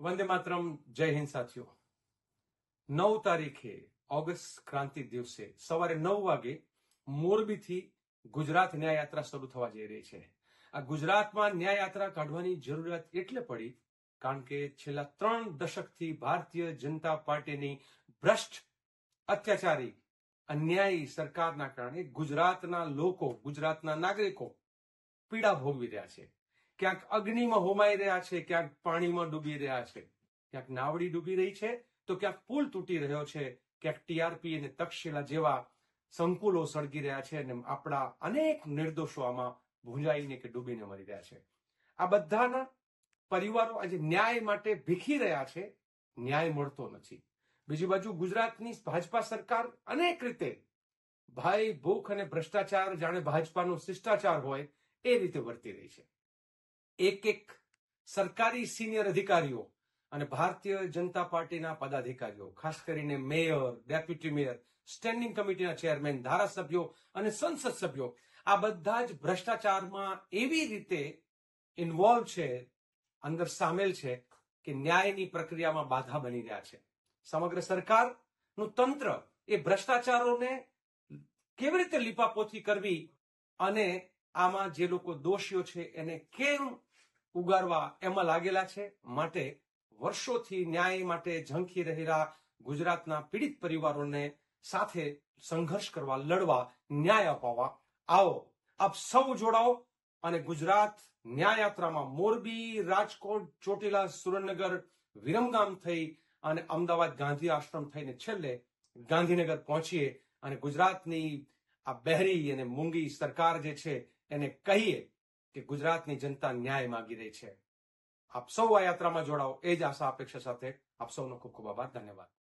વંદે માતરમ. જય હિન્દ સાથીઓ. 9 તારીખે ઓગસ્ટ ક્રાંતિ દિવસે સવારે 9 વાગે મોરબીથી ગુજરાત ન્યાય યાત્રા શરૂ થવા જઈ રહી છે. આ ગુજરાતમાં ન્યાય યાત્રા કાઢવાની જરૂરિયાત એટલે પડી કારણ કે છેલ્લા 3 દશકથી ભારતીય જનતા પાર્ટીની ભ્રષ્ટ, અત્યાચારી, અન્યાયી સરકારના કારણે ગુજરાતના લોકો, ગુજરાતના નાગરિકો પીડા ભોગવી રહ્યા છે. ક્યાંક અગ્નિમાં હોમાઈ રહ્યા છે, ક્યાંક પાણીમાં ડૂબી રહ્યા છે, ક્યાંક નાવડી ડૂબી રહી છે, તો ક્યાંક પુલ તૂટી રહ્યો છે, ક્યાંક ટીઆરપી અને તક્ષશિલા જેવા સંકુલો સળગી રહ્યા છે અને આપણા અનેક નિર્દોષો આમાં ભૂંજાઈને કે ડૂબીને મરી રહ્યા છે. આ બધાના પરિવારો આજે ન્યાય માટે ભીખી રહ્યા છે, ન્યાય મળતો નથી. બીજી બાજુ ગુજરાતની ભાજપા સરકાર અનેક રીતે ભાઈ ભૂખ અને ભ્રષ્ટાચાર જાણે ભાજપાનો શિષ્ટાચાર હોય એ રીતે વર્તી રહી છે. એક સરકારી સિનિયર અધિકારીઓ અને ભારતીય જનતા પાર્ટીના પદાધિકારીઓ, ખાસ કરીને મેયર, ડેપ્યુટી મેયર, સ્ટેન્ડિંગ કમિટીના ચેરમેન, ધારાસભ્યો અને સંસદ સભ્યો આ બધા જ ભ્રષ્ટાચારમાં એવી રીતે ઇન્વોલ્વ છે, અંદર સામેલ છે કે ન્યાયની પ્રક્રિયામાં બાધા બની રહ્યા છે. સમગ્ર સરકારનું તંત્ર એ ભ્રષ્ટાચારોને કેવી રીતે લીપાપોથી કરવી અને આમાં જે લોકો દોષીઓ છે એને કેમ ઉગારવા એમાં લાગેલા છે. માટે વર્ષોથી ન્યાય માટે ઝંખી રહેલા ગુજરાતના પીડિત પરિવારોને સાથે સંઘર્ષ કરવા, લડવા, ન્યાય અપાવવા આવો, આપ સૌ જોડાઓ અને ગુજરાત ન્યાય યાત્રામાં મોરબી, રાજકોટ, ચોટીલા, સુરેન્દ્રનગર, વિરમગામ થઈ અને અમદાવાદ ગાંધી આશ્રમ થઈને છેલ્લે ગાંધીનગર પહોંચીએ અને ગુજરાતની આ બહેરી અને મૂંગી સરકાર જે છે એને કહીએ કે ગુજરાતની જનતા ન્યાય માંગી રહી છે. આપ સૌ આ યાત્રામાં જોડાઓ એ જ આશા અપેક્ષા સાથે આપ સૌનો ખૂબ ખૂબ આભાર. ધન્યવાદ.